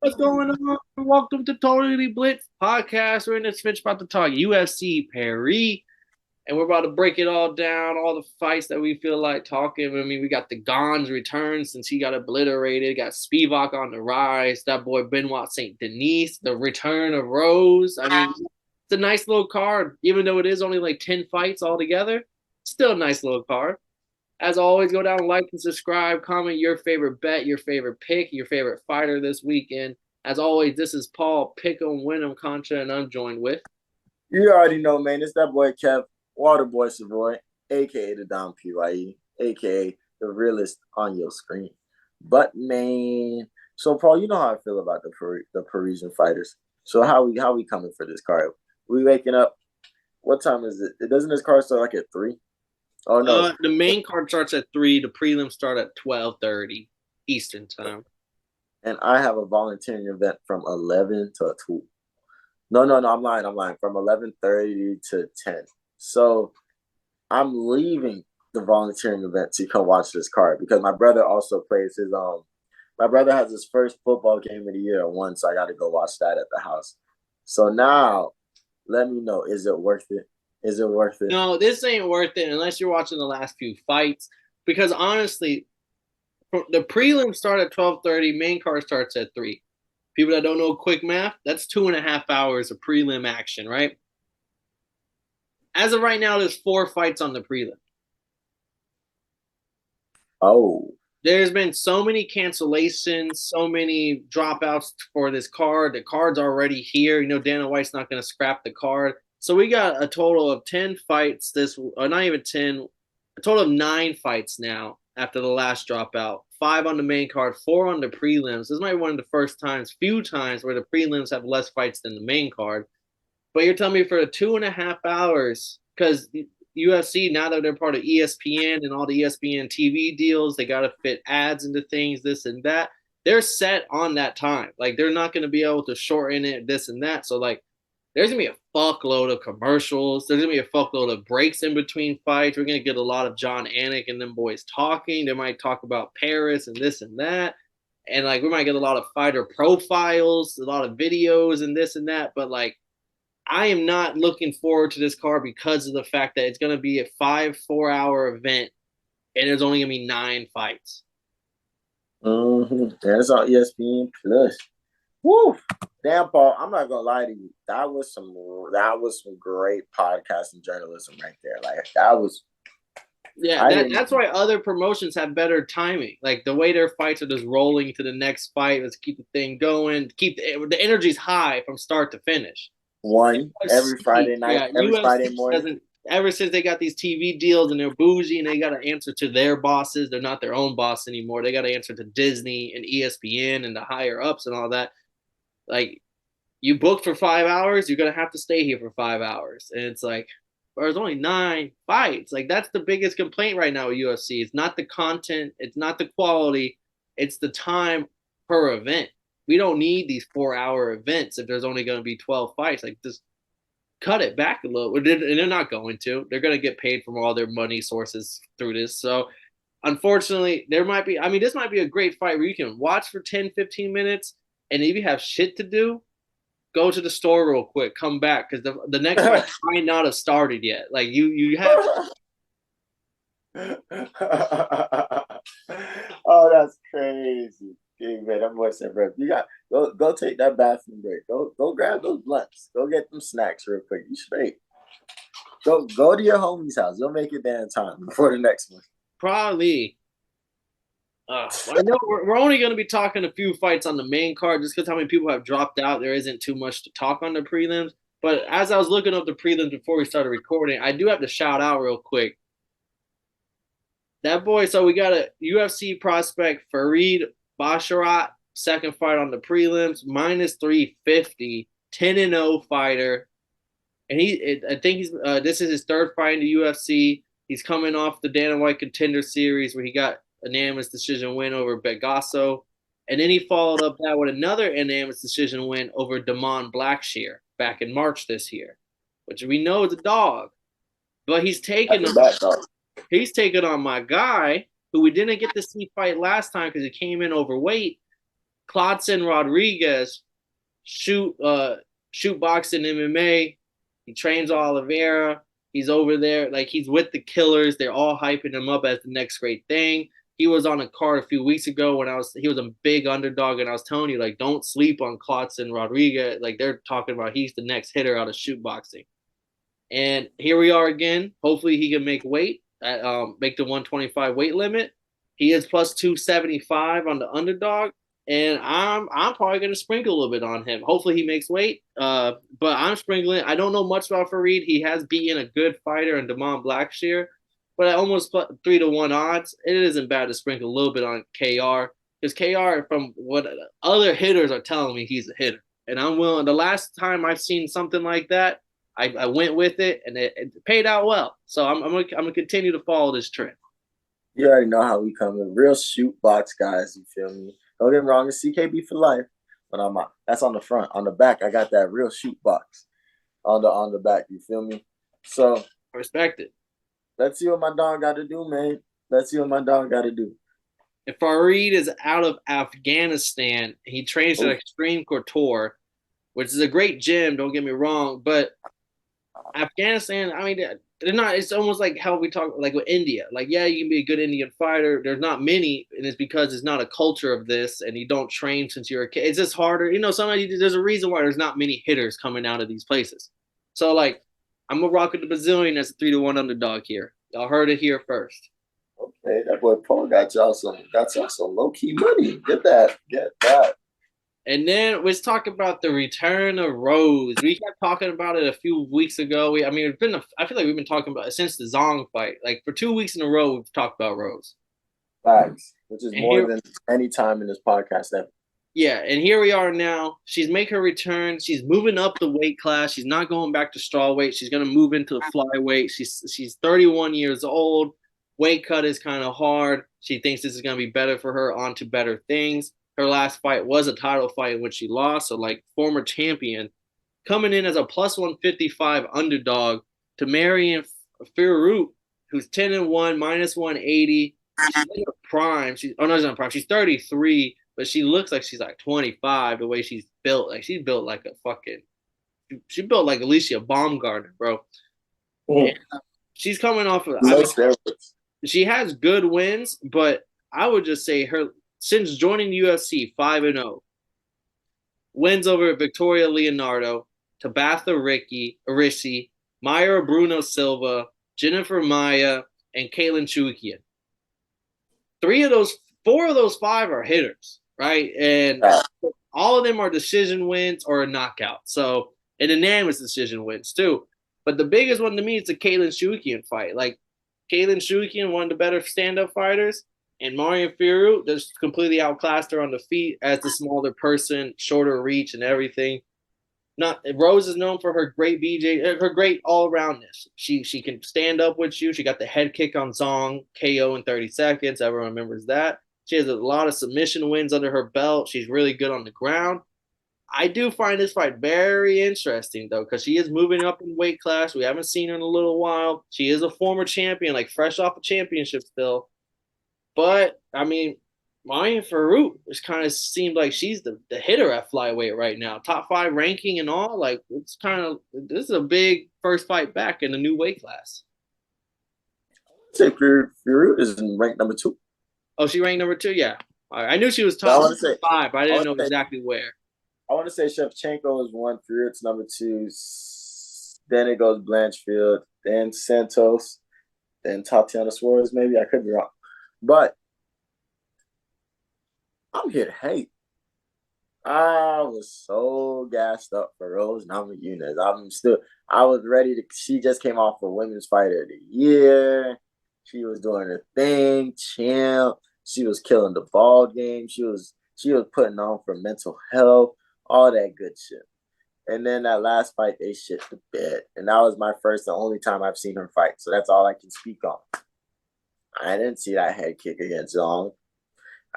What's going on? Welcome to Totally Blitz Podcast. We're in this bitch about to talk UFC Paris, and we're about to break it all down, all the fights that we feel like talking. I mean, we got the Gane's return since he got obliterated. Got Spivac on the rise. That boy Benoit Saint Denis, the return of Rose. I mean, it's a nice little card, even though it is only like 10 fights altogether. Still a nice little card. As always, go down, like, and subscribe. Comment your favorite bet, your favorite pick, your favorite fighter this weekend. As always, this is Paul Pick'em, Win'em, Contra, and I'm joined with. You already know, man. It's that boy Kev, Waterboy Savoy, aka the Dom PYE, aka the realest on your screen. But man, so Paul, you know how I feel about the Parisian fighters. So how we coming for this card? We waking up. What time is it? Doesn't this card start like at 3? Oh no. The main card starts at 3. The prelims start at 12:30 Eastern time. And I have a volunteering event from 11 to 2. No, I'm lying. From 11:30 to 10. So I'm leaving the volunteering event to come watch this card because my brother also plays his my brother has his first football game of the year once, so I gotta go watch that at the house. So now let me know, is it worth it? Is it worth it? No, this ain't worth it unless you're watching the last few fights. Because honestly, the prelims start at 12:30, main card starts at 3. People that don't know quick math, that's 2.5 hours of prelim action, right? As of right now, there's 4 fights on the prelim. Oh. There's been so many cancellations, so many dropouts for this card. The card's already here. You know, Dana White's not going to scrap the card. So we got a total of 10 fights or not even 10, a total of 9 fights now after the last dropout. 5 on the main card, 4 on the prelims. This might be one of the few times where the prelims have less fights than the main card. But you're telling me for the 2.5 hours, because UFC, now that they're part of ESPN and all the ESPN TV deals, they got to fit ads into things, this and that. They're set on that time. Like, they're not going to be able to shorten it, this and that. So, like, there's going to be a fuckload of commercials. There's going to be a fuckload of breaks in between fights. We're going to get a lot of John Anik and them boys talking. They might talk about Paris and this and that. And, like, we might get a lot of fighter profiles, a lot of videos and this and that. But, like, I am not looking forward to this card because of the fact that it's going to be a 4-hour event and there's only going to be 9 fights. And it's on ESPN Plus. Woo! Damn, Paul, I'm not gonna lie to you. That was some great podcasting journalism right there. Like that was. Yeah, that's why other promotions have better timing. Like the way their fights are just rolling to the next fight. Let's keep the thing going. Keep the energy's high from start to finish. Every Friday night, every UFC Friday morning. Ever since they got these TV deals and they're bougie and they got to answer to their bosses, they're not their own boss anymore. They got to answer to Disney and ESPN and the higher ups and all that. Like, you booked for 5 hours, you're gonna have to stay here for 5 hours, and it's like, there's only 9 fights. Like, that's the biggest complaint right now with UFC. It's not the content, it's not the quality, it's the time per event. We don't need these 4-hour events if there's only going to be 12 fights. Like, just cut it back a little. And they're not going to. They're going to get paid from all their money sources through this. So, unfortunately, this might be a great fight where you can watch for 10, 15 minutes, and if you have shit to do, go to the store real quick, come back, because the next fight might not have started yet. Like, you have. Oh, that's crazy. Man, that boy said, bro, you got go take that bathroom break. Go grab those blunts. Go get them snacks real quick. You straight. Go to your homie's house. You'll make it there in time before the next one. Probably. I know we're only going to be talking a few fights on the main card just because how many people have dropped out. There isn't too much to talk on the prelims. But as I was looking up the prelims before we started recording, I do have to shout out real quick. That boy, so we got a UFC prospect, Farid Basharat, second fight on the prelims, minus 350, 10-0 fighter. And I think this is his 3rd fight in the UFC. He's coming off the Dana White Contender Series where he got a unanimous decision win over Begasso. And then he followed up that with another unanimous decision win over Damon Blackshear back in March this year, which we know is a dog. But he's taken on my guy, who we didn't get to see fight last time because he came in overweight, Klotson Rodriguez shoot boxing MMA. He trains Oliveira. He's over there, like he's with the killers. They're all hyping him up as the next great thing. He was on a card a few weeks ago when he was a big underdog, and I was telling you, like, don't sleep on Klotson Rodriguez. Like they're talking about he's the next hitter out of shoot boxing. And here we are again. Hopefully he can make weight, make the 125 weight limit. He is plus 275 on the underdog, and I'm probably gonna sprinkle a little bit on him. Hopefully he makes weight. But I'm sprinkling. I don't know much about Farid. He has beaten a good fighter in Damon Blackshear, but at almost 3-1 odds, it isn't bad to sprinkle a little bit on KR because KR, from what other hitters are telling me, he's a hitter, and I'm willing. The last time I've seen something like that, I went with it, and it paid out well. So I'm gonna continue to follow this trend. You already know how we come in. Real shoot box guys, you feel me? Don't get me wrong, it's CKB for life. But that's on the front. On the back, I got that real shoot box on the back, you feel me? So I respect it. let's see what my dog got to do, man. Let's see what my dog got to do. If Farid is out of Afghanistan, he trains at Extreme Couture, which is a great gym, don't get me wrong, but Afghanistan, I mean, they're not. It's almost like how we talk, like with India. Like, yeah, you can be a good Indian fighter. There's not many, and it's because it's not a culture of this, and you don't train since you're a kid. It's just harder. Sometimes there's a reason why there's not many hitters coming out of these places. So, like, I'm gonna rock with the Brazilian as a 3-1 underdog here. Y'all heard it here first. Okay, that boy Paul got y'all some low key money. Get that. And then let's talk about the return of Rose. We kept talking about it a few weeks ago. I feel like we've been talking about it since the Zong fight. Like for 2 weeks in a row, we've talked about Rose. Facts, which is more than any time in this podcast ever. Yeah, and here we are now. She's making her return. She's moving up the weight class. She's not going back to strawweight. She's going to move into the flyweight. She's 31 years old. Weight cut is kind of hard. She thinks this is going to be better for her, on to better things. Her last fight was a title fight in which she lost. So, like, former champion coming in as a plus 155 underdog to Marion Fiorot, who's 10-1, minus 180. She's in her prime. She's not prime. She's 33, but she looks like she's like 25. The way she's built, like she's built like a fucking. She built like Alicia Baumgartner, bro. And, she's coming off of. She has good wins, but I would just say her. Since joining the UFC, 5-0. Wins over Victoria Leonardo, Tabatha Ricci, Myra Bruno Silva, Jennifer Maya, and Caitlin Chukian. 4 of those 5 are hitters, right? And all of them are decision wins or a knockout. So, and unanimous decision wins too. But the biggest one to me is the Caitlin Chukian fight. Like, Caitlin Chukian, one of the better stand-up fighters. And Marion Fiorot just completely outclassed her on the feet as the smaller person, shorter reach and everything. Rose is known for her great her great all-aroundness. She can stand up with you. She got the head kick on Zong, KO in 30 seconds. Everyone remembers that. She has a lot of submission wins under her belt. She's really good on the ground. I do find this fight very interesting, though, because she is moving up in weight class. We haven't seen her in a little while. She is a former champion, like fresh off a championship still. But, I mean, Marion Fiorot just kind of seemed like she's the hitter at flyweight right now. Top 5 ranking and all. Like, this is a big first fight back in the new weight class. I'd say Fiorot is in rank number 2. Oh, she ranked number 2? Yeah. I knew she was top 5, but I didn't know exactly where. I want to say Shevchenko is 1, Fiorot's number 2. Then it goes Blanchfield, then Santos, then Tatiana Suarez, maybe. I could be wrong. But I'm here to hate. I was so gassed up for Rose Namajunes. I was ready to. She just came off for Women's Fighter of the Year. She was doing her thing, champ. She was killing the ball game. She was putting on for mental health, all that good shit. And then that last fight, they shit the bed. And that was my first and only time I've seen her fight. So that's all I can speak on. I didn't see that head kick against Zong.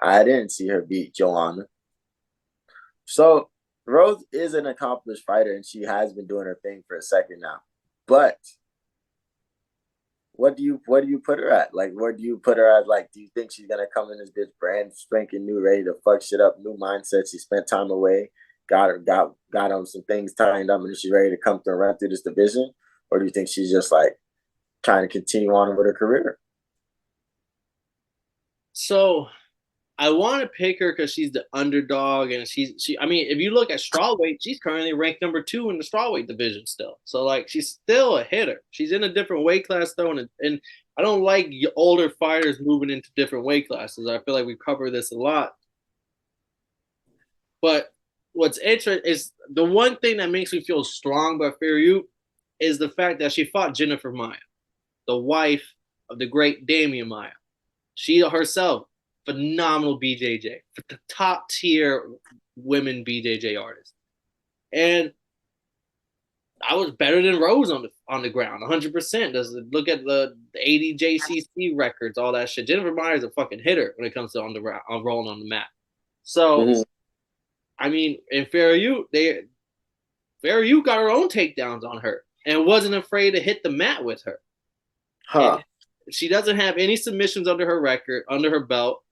I didn't see her beat Joanna. So Rose is an accomplished fighter, and she has been doing her thing for a second now. But what do you put her at? Like, where do you put her at? Like, do you think she's gonna come in this bitch brand spanking new, ready to fuck shit up, new mindset? She spent time away, got some things tightened up, and she's ready to come through and run through this division? Or do you think she's just like trying to continue on with her career? So I want to pick her because she's the underdog, and she. I mean, if you look at strawweight, she's currently ranked number 2 in the strawweight division still. So like, she's still a hitter. She's in a different weight class though, and I don't like older fighters moving into different weight classes. I feel like we cover this a lot. But what's interesting is the one thing that makes me feel strong about Fariu is the fact that she fought Jennifer Maia, the wife of the great Damian Maia. She herself, phenomenal BJJ, the top tier women BJJ artist. And I was better than Rose on the ground, 100%. Does look at the 80 JCC records, all that shit. Jennifer Maia is a fucking hitter when it comes to on rolling on the mat. So Mm-hmm. I mean, in Fariu got her own takedowns on her and wasn't afraid to hit the mat with her. Huh. And she doesn't have any submissions under her record, under her belt.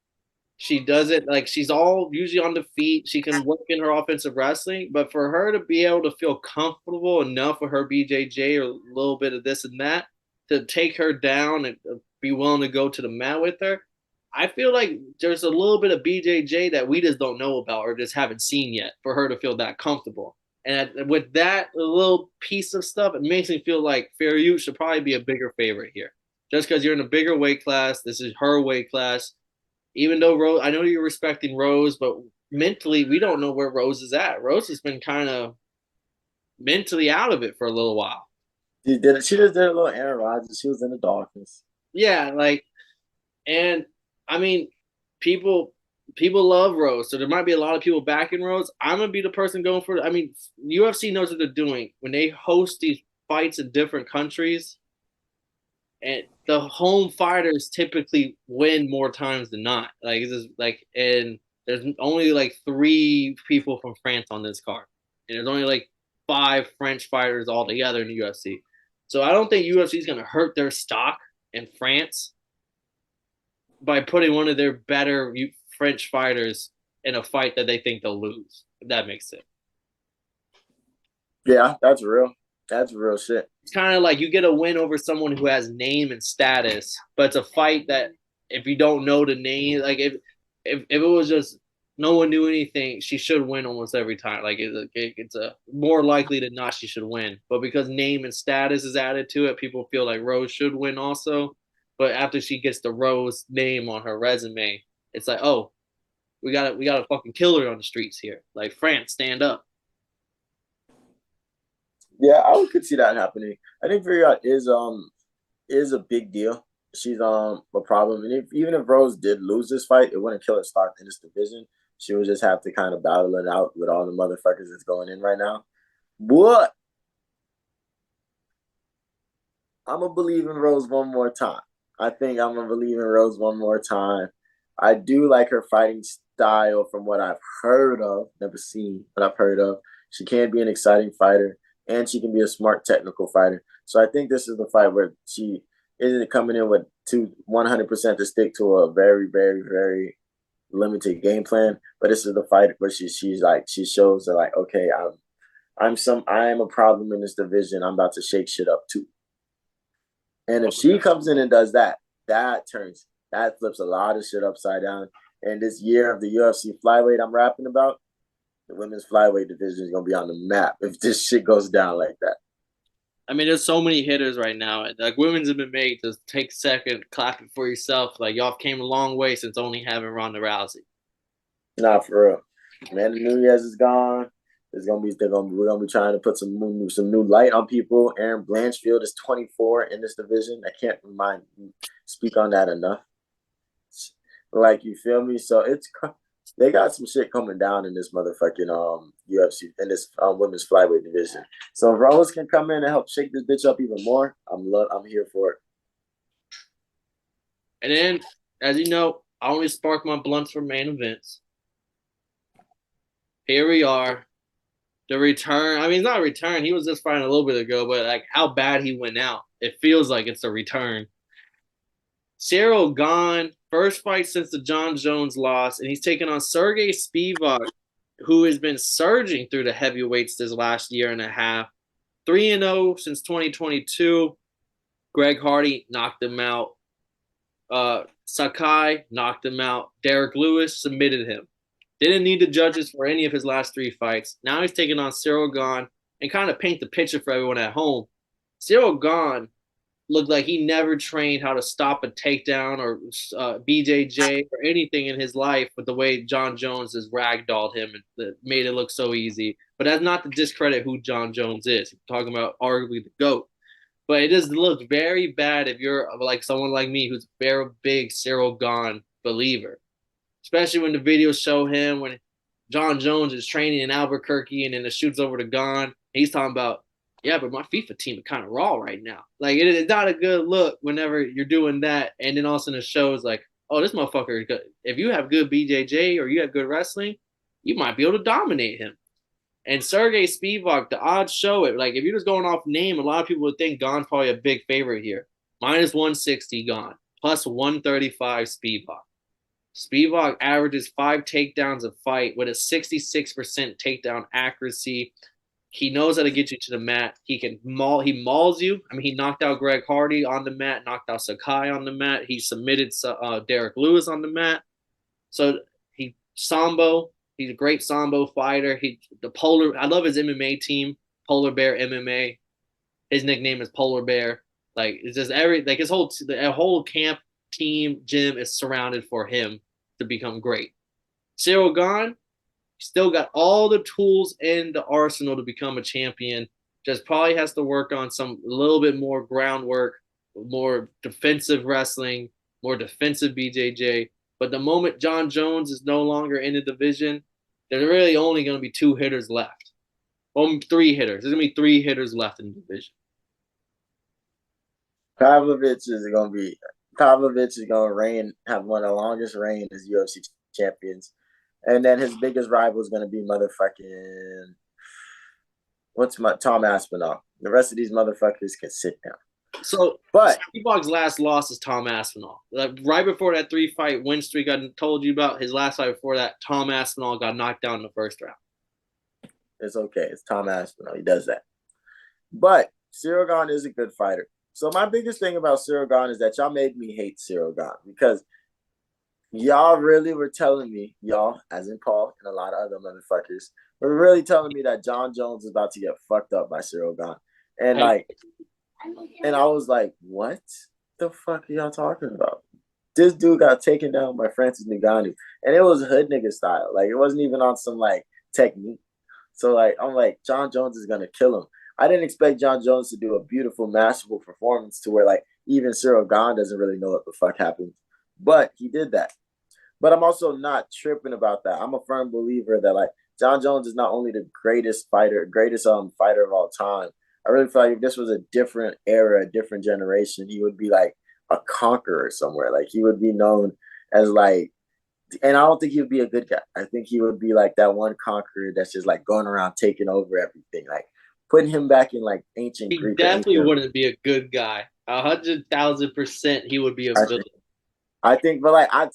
She does it like she's all usually on the feet. She can work in her offensive wrestling, but for her to be able to feel comfortable enough with her BJJ or a little bit of this and that to take her down and be willing to go to the mat with her, I feel like there's a little bit of BJJ that we just don't know about or just haven't seen yet for her to feel that comfortable. And with that little piece of stuff, it makes me feel like Fariu should probably be a bigger favorite here. Just because you're in a bigger weight class, this is her weight class. Even though Rose, I know you're respecting Rose, but mentally, we don't know where Rose is at. Rose has been kind of mentally out of it for a little while. She did it. She just did a little Aaron Rodgers. She was in the darkness. Yeah, like, and I mean, people love Rose, so there might be a lot of people backing Rose. I'm gonna be the person going for it. I mean, UFC knows what they're doing when they host these fights in different countries, and the home fighters typically win more times than not. Like it's just like, and there's only like 3 people from France on this card, and there's only like 5 French fighters altogether in the UFC. So I don't think UFC is gonna hurt their stock in France by putting one of their better French fighters in a fight that they think they'll lose. If that makes sense. Yeah, that's real. That's real shit. It's kind of like you get a win over someone who has name and status, but it's a fight that if you don't know the name, like if it was just no one knew anything, she should win almost every time. Like it's a more likely than not she should win. But because name and status is added to it, people feel like Rose should win also. But after she gets the Rose name on her resume, it's like, oh, we got a fucking killer on the streets here. Like France, stand up. Yeah, I could see that happening. I think Fury is a big deal. She's a problem, and even if Rose did lose this fight, it wouldn't kill her stock in this division. She would just have to kind of battle it out with all the motherfuckers that's going in right now. But I'm gonna believe in Rose one more time. I think I'm gonna believe in Rose one more time. I do like her fighting style from what I've heard of, never seen, but I've heard of. She can be an exciting fighter, and she can be a smart technical fighter. So I think this is the fight where she isn't coming in with 100% to stick to a very, very, very limited game plan. But this is the fight where she's like she shows that like, okay, I am a problem in this division. I'm about to shake shit up too. And if she comes in and does that, that flips a lot of shit upside down. And this year of the UFC flyweight I'm rapping about, the women's flyweight division is gonna be on the map if this shit goes down like that. I mean, there's so many hitters right now. Like women's have been made to take a second, clap it for yourself. Like y'all came a long way since only having Ronda Rousey. Not for real. Amanda Nunez is gone. We're gonna be trying to put some new light on people. Aaron Blanchfield is 24 in this division. I can't speak on that enough. Like you feel me? So they got some shit coming down in this motherfucking UFC in this women's flyweight division. So if Rose can come in and help shake this bitch up even more, I'm here for it. And then, as you know, I only spark my blunts for main events. Here we are. The return. I mean, it's not a return. He was just fighting a little bit ago, but like how bad he went out. It feels like it's a return. Ciryl Gane, first fight since the John Jones loss, and he's taking on Serghei Spivac, who has been surging through the heavyweights this last year and a half. 3-0 since 2022. Greg Hardy knocked him out. Sakai knocked him out. Derek Lewis submitted him. Didn't need the judges for any of his last 3 fights. Now he's taking on Ciryl Gane and kind of paint the picture for everyone at home. Ciryl Gane looked like he never trained how to stop a takedown or BJJ or anything in his life with the way John Jones has ragdolled him and made it look so easy. But that's not to discredit who John Jones is. We're talking about arguably the GOAT. But it does look very bad if you're like someone like me who's a very big Ciryl Gane believer, especially when the videos show him when John Jones is training in Albuquerque and then the shoots over to Gane. He's talking about, yeah, but my FIFA team is kind of raw right now. Like, it's not a good look whenever you're doing that. And then all of a sudden it shows like, oh, this motherfucker is good. If you have good BJJ or you have good wrestling, you might be able to dominate him. And Serghei Spivac, the odds show it. Like, if you're just going off name, a lot of people would think Gane's probably a big favorite here. Minus 160 Gane, plus 135 Spivac. Spivac averages 5 takedowns a fight with a 66% takedown accuracy. He knows how to get you to the mat. He mauls you. I mean, he knocked out Greg Hardy on the mat, knocked out Sakai on the mat. He submitted Derek Lewis on the mat. So Sambo. He's a great Sambo fighter. I love his MMA team, Polar Bear MMA. His nickname is Polar Bear. Like, it's just the whole camp team gym is surrounded for him to become great. Ciryl Gane still got all the tools in the arsenal to become a champion. Just probably has to work on a little bit more groundwork, more defensive wrestling, more defensive BJJ. But the moment John Jones is no longer in the division, there's really only going to be 2 hitters left. 3 hitters. There's going to be 3 hitters left in the division. Pavlovich is going to reign, have one of the longest reign as UFC champions. And then his biggest rival is going to be motherfucking Tom Aspinall. The rest of these motherfuckers can sit down. So, but Spivac's last loss is Tom Aspinall. Right before that 3-fight win streak I told you about, his last fight before that, Tom Aspinall got knocked down in the first round. It's okay. It's Tom Aspinall. He does that. But Ciryl Gane is a good fighter. So my biggest thing about Ciryl Gane is that y'all made me hate Ciryl Gane because y'all really were telling me, y'all, as in Paul and a lot of other motherfuckers, were really telling me that John Jones is about to get fucked up by Ciryl Gane. And and I was like, what the fuck are y'all talking about? This dude got taken down by Francis Ngannou. And it was hood nigga style. Like, it wasn't even on some, like, technique. So, like, I'm like, John Jones is going to kill him. I didn't expect John Jones to do a beautiful, masterful performance to where, like, even Ciryl Gane doesn't really know what the fuck happened. But he did that. But I'm also not tripping about that. I'm a firm believer that, like, John Jones is not only the greatest fighter of all time. I really feel like if this was a different era, a different generation, he would be like a conqueror somewhere. Like, he would be known as like, and I don't think he would be a good guy. I think he would be like that one conqueror that's just like going around taking over everything. Like, putting him back in like ancient Greek. He definitely wouldn't be a good guy. 100,000% he would be a villain. I think, but I'm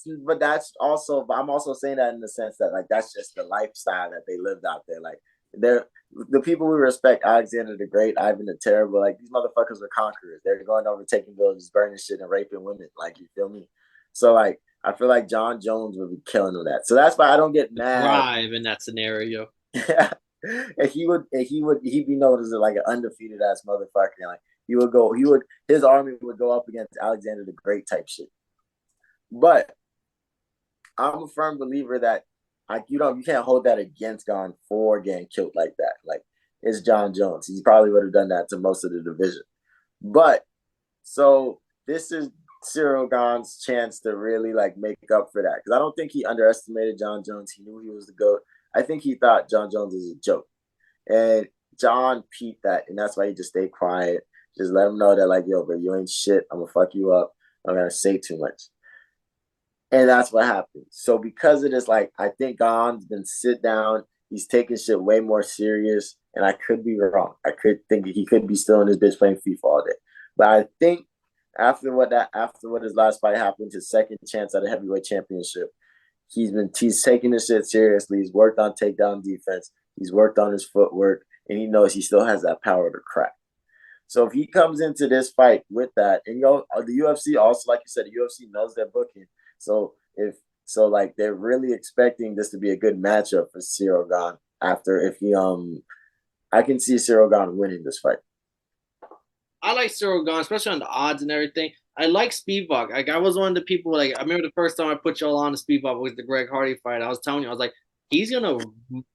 also saying that in the sense that, like, that's just the lifestyle that they lived out there. Like, the people we respect, Alexander the Great, Ivan the Terrible, like, these motherfuckers were conquerors. They're going over taking villages, burning shit, and raping women. Like, you feel me? So, like, I feel like John Jones would be killing them that. So that's why I don't get mad. Thrive in that scenario. Yeah. And he'd be known as like an undefeated ass motherfucker. And like, his army would go up against Alexander the Great type shit. But I'm a firm believer that, like, you can't hold that against Gane for getting killed like that. Like, it's John Jones. He probably would have done that to most of the division. But so this is Ciryl Gane's chance to really like make up for that, because I don't think he underestimated John Jones. He knew he was the GOAT. I think he thought John Jones was a joke, and John peeped that, and that's why he just stayed quiet. Just let him know that, like, yo, bro, you ain't shit. I'm gonna fuck you up. I'm gonna say too much. And that's what happened. So because of this, like, I think Gane's been sit down. He's taking shit way more serious. And I could be wrong. I could think he could be still in his bitch playing FIFA all day. But I think after what his last fight happened, his second chance at a heavyweight championship. He's taking this shit seriously. He's worked on takedown defense. He's worked on his footwork, and he knows he still has that power to crack. So if he comes into this fight with that, and the UFC also, like you said, the UFC knows their booking. So like they're really expecting this to be a good matchup for Ciryl Gane. After if he I can see Ciryl Gane winning this fight. I like Ciryl Gane, especially on the odds and everything. I like Spivac. Like I was one of the people. Like I remember the first time I put y'all on the Spivac was the Greg Hardy fight. I was telling you, I was like, he's gonna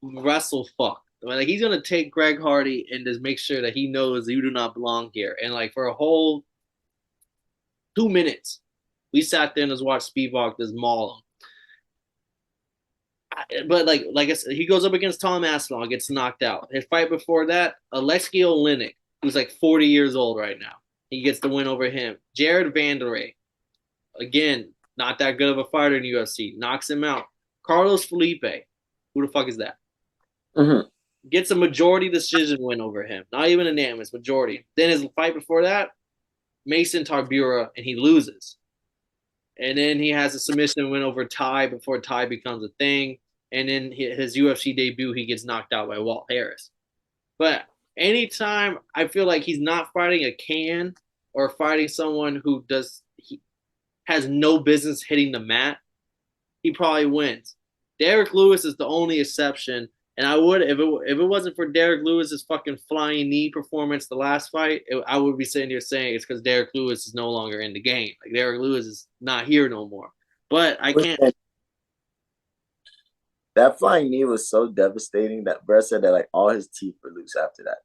wrestle fuck. Like he's gonna take Greg Hardy and just make sure that he knows you do not belong here. And like for a whole 2 minutes, we sat there and just watched Spivac just maul him. But like I said, he goes up against Tom Aspinall, gets knocked out. His fight before that, Alexei Oleinik, who's like 40 years old right now. He gets the win over him. Jared Vanderlei, again, not that good of a fighter in the UFC, knocks him out. Carlos Felipe, who the fuck is that? Mm-hmm. Gets a majority decision win over him. Not even unanimous, majority. Then his fight before that, Mason Tarbura, and he loses. And then he has a submission win over Ty before Ty becomes a thing. And then his UFC debut, he gets knocked out by Walt Harris. But anytime I feel like he's not fighting a can or fighting someone who has no business hitting the mat, he probably wins. Derek Lewis is the only exception. And I would, if it wasn't for Derek Lewis's fucking flying knee performance the last fight, I would be sitting here saying it's because Derek Lewis is no longer in the game. Like Derek Lewis is not here no more. But I can't. That flying knee was so devastating that Brett said that like all his teeth were loose after that,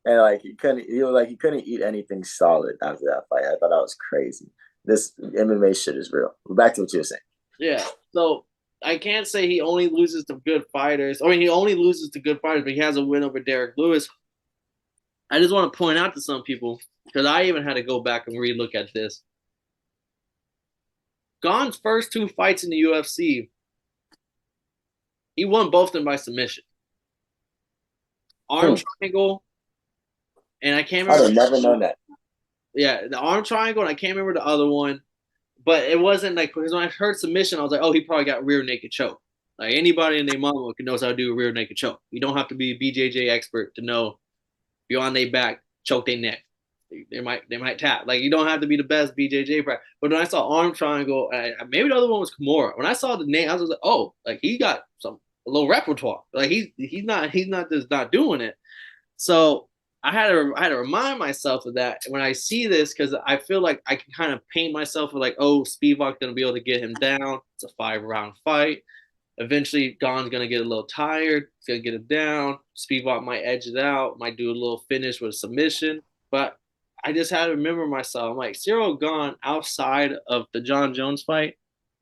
and like he couldn't eat anything solid after that fight. I thought that was crazy. This MMA shit is real. Back to what you were saying. Yeah. So I can't say he only loses to good fighters. I mean, he only loses to good fighters, but he has a win over Derek Lewis. I just want to point out to some people, because I even had to go back and relook at this. Gane's first 2 fights in the UFC, he won both of them by submission. Arm triangle, and I can't remember. I'd have never known that. Yeah, the arm triangle, and I can't remember the other one. But it wasn't like, because when I heard submission, I was like, oh, he probably got rear naked choke. Like anybody in their mama knows how to do a rear naked choke. You don't have to be a BJJ expert to know if you're on their back, choke their neck. They might tap. Like you don't have to be the best BJJ player. But when I saw arm triangle, maybe the other one was Kimura. When I saw the name, I was like, oh, like he got a little repertoire. Like he's not just not doing it. So I had to remind myself of that when I see this, because I feel like I can kind of paint myself with like, oh, Spivac's gonna be able to get him down. It's a 5-round fight. Eventually, Gane's gonna get a little tired. He's gonna get him down. Spivac might edge it out, might do a little finish with a submission. But I just had to remember myself. I'm like, Ciryl Gane outside of the John Jones fight,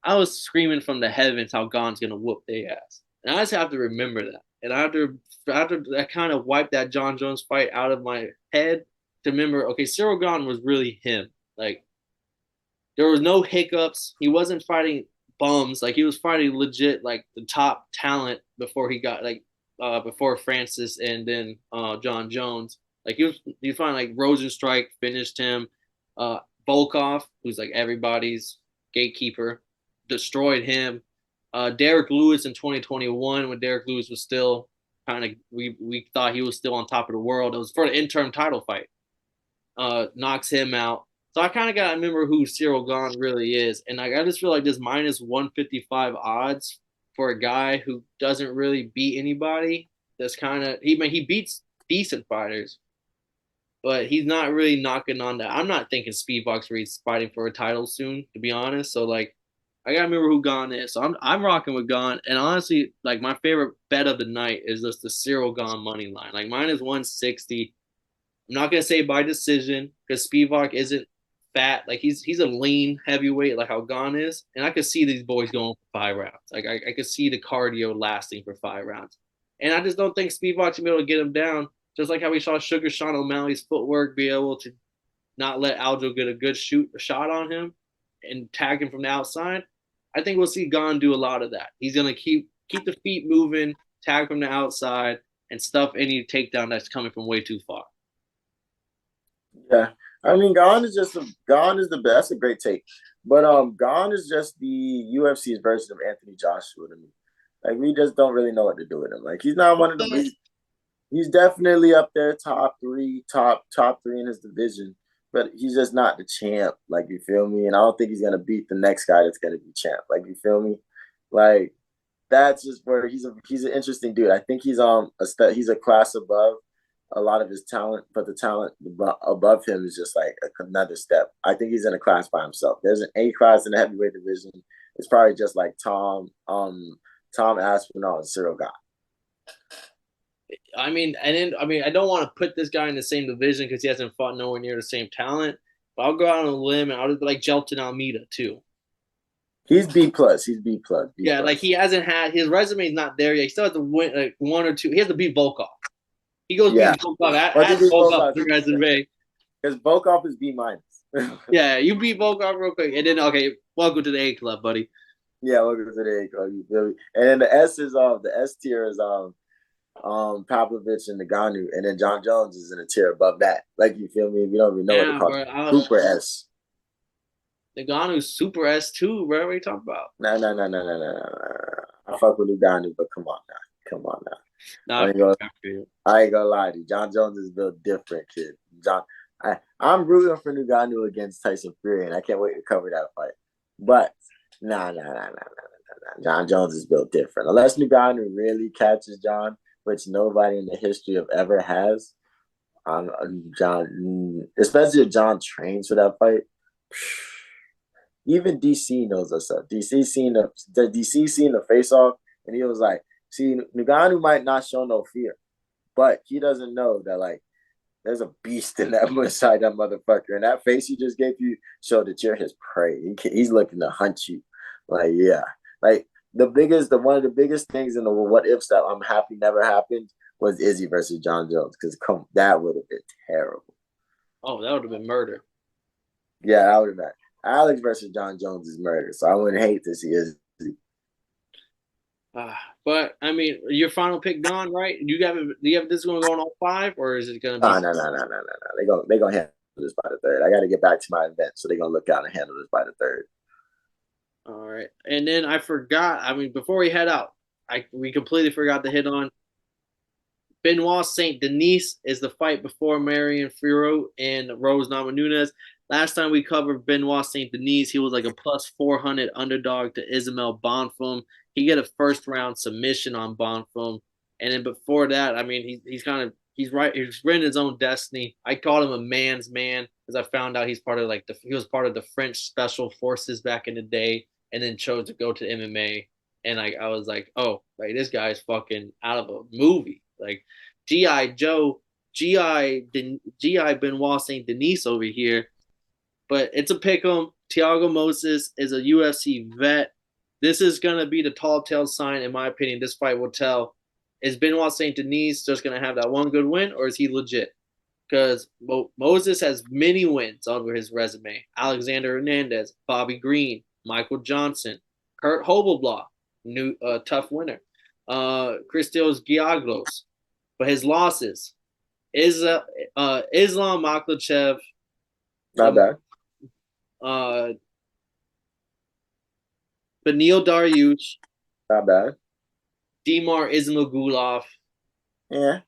I was screaming from the heavens how Gane's gonna whoop their ass. And I just have to remember that. And after I kind of wiped that John Jones fight out of my head to remember, okay, Ciryl Gane was really him. Like there was no hiccups. He wasn't fighting bums. Like he was fighting legit, like the top talent before he got before Francis and then John Jones. Like he was fighting like Rosenstrike finished him. Volkov, who's like everybody's gatekeeper, destroyed him. Derek Lewis in 2021, when Derek Lewis was still kind of, we thought he was still on top of the world. It was for the interim title fight. Knocks him out. So I kind of got to remember who Ciryl Gane really is. And I just feel like this minus 155 odds for a guy who doesn't really beat anybody. That's kind of, he beats decent fighters, but he's not really knocking on that. I'm not thinking Speedbox where he's fighting for a title soon, to be honest. So like, I gotta remember who Gane is. So I'm rocking with Gane. And honestly, like my favorite bet of the night is just the Ciryl Gane money line. Like minus 160. I'm not gonna say by decision because Spivac isn't fat. Like he's a lean heavyweight like how Gane is. And I could see these boys going for 5 rounds. Like I could see the cardio lasting for 5 rounds. And I just don't think Spivac should be able to get him down. Just like how we saw Sugar Sean O'Malley's footwork be able to not let Aljo get a good shot on him and tag him from the outside. I think we'll see Gane do a lot of that. He's gonna keep the feet moving, tag from the outside, and stuff any takedown that's coming from way too far. Yeah, I mean, Gane is the best. That's a great take. But Gane is just the UFC's version of Anthony Joshua to me. Like we just don't really know what to do with him. Like he's not one of the he's definitely up there, top three in his division. But he's just not the champ. Like you feel me? And I don't think he's gonna beat the next guy that's gonna be champ. Like you feel me? Like that's just where he's an interesting dude. I think he's a class above a lot of his talent, but the talent above him is just like another step. I think he's in a class by himself. There's an A class in the heavyweight division. It's probably just like Tom Aspinall and Ciryl Gane. I mean, I don't want to put this guy in the same division because he hasn't fought nowhere near the same talent. But I'll go out on a limb and I'll just be like Jelton Almeida too. He's B plus. He's B plus. Yeah, like he hasn't had his resume is not there yet. He still has to win like one or two. He has to beat Volkov. He goes beat Volkov at Volkov resume. Because Volkov is B minus. Yeah, you beat Volkov real quick, and then welcome to the A club, buddy. Yeah, welcome to the A club. You feel me? And then the S tier is Pavlovich and Naganu, and then John Jones is in a tier above that. Like you feel me? We don't even know what to call it. Super S. Ngannou's Super S too, bro. What are you talking about? No. I fuck with Ngannou, but come on now. I ain't gonna lie to you. John Jones is built different, kid. I'm rooting for Ngannou against Tyson Fury, and I can't wait to cover that fight. But nah. John Jones is built different. Unless Ngannou really catches John, which nobody in the history of ever has. John, especially if John trains for that fight. Even DC knows us up. DC seen the face off, and he was like, "See, Ngannou might not show no fear, but he doesn't know that like there's a beast in that inside that motherfucker, and that face he just gave you showed that you're his prey. He's looking to hunt you, like yeah, like one of the biggest things in the what ifs that I'm happy never happened was Izzy versus John Jones because that would have been terrible. Oh, that would have been murder. Yeah, that would have been. Alex versus John Jones is murder, so I wouldn't hate to see Izzy. But I mean, your final pick gone, right? Do you have this going to go on all five, or is it going to be? No. They gonna handle this by the third. I got to get back to my event, so they're gonna look out and handle this by the third. All right, and then I forgot. I mean, before we head out, we completely forgot to hit on Benoit Saint Denis is the fight before Marion Firo and Rose Namajunes. Last time we covered Benoit Saint Denis, he was like a plus 400 underdog to Ismael Bonfim. He get a first round submission on Bonfim, and then before that, I mean, he's written his own destiny. I called him a man's man because I found out he's part of he was part of the French Special Forces back in the day, and then chose to go to MMA. And I was like, oh, like this guy's fucking out of a movie. Like GI Joe, GI Benoit Saint Denis over here. But it's a pick'em. Thiago Moses is a UFC vet. This is going to be the tall tale sign, in my opinion. This fight will tell. Is Benoit Saint Denis just going to have that one good win, or is he legit? Because Moses has many wins over his resume. Alexander Hernandez, Bobby Green, Michael Johnson, Kurt Hobelblatt, tough winner. Christos Giaglos. But his losses, Islam Makhachev. Not bad. Beneil Dariush. Not bad. Dimar Ismagulov. Yeah.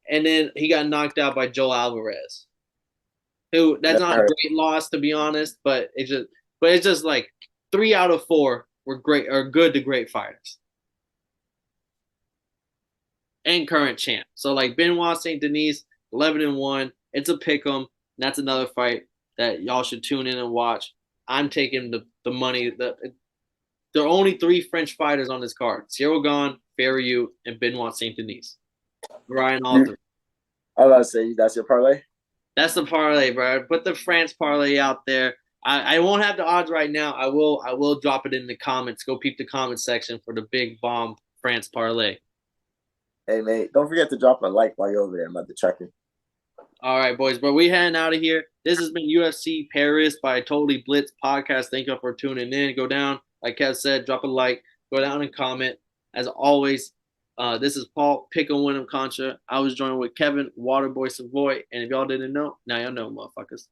And then he got knocked out by Joe Alvarez. That's not a great loss to be honest, but it's just like 3 out of 4 were good to great fighters. And current champ. So like Benoit Saint Denis, 11-1. It's a pick'em. That's another fight that y'all should tune in and watch. I'm taking the money. There are only 3 French fighters on this card: Ciryl Gane, Ferriu, and Benoit Saint Denis. Ryan Alter. I was about to say that's your parlay. That's the parlay, bro. Put the France parlay out there. I won't have the odds right now. I will drop it in the comments. Go peep the comment section for the big bomb France parlay. Hey, mate, don't forget to drop a like while you're over there. I'm about to check it. All right, boys, but we heading out of here. This has been UFC Paris by Totally Blitz Podcast. Thank you for tuning in. Go down, like Kev said, drop a like, go down and comment. As always, This is Paul Pick 'em Win 'em Contra. I was joined with Kevin Waterboy Savoy, and if y'all didn't know, now y'all know, motherfuckers.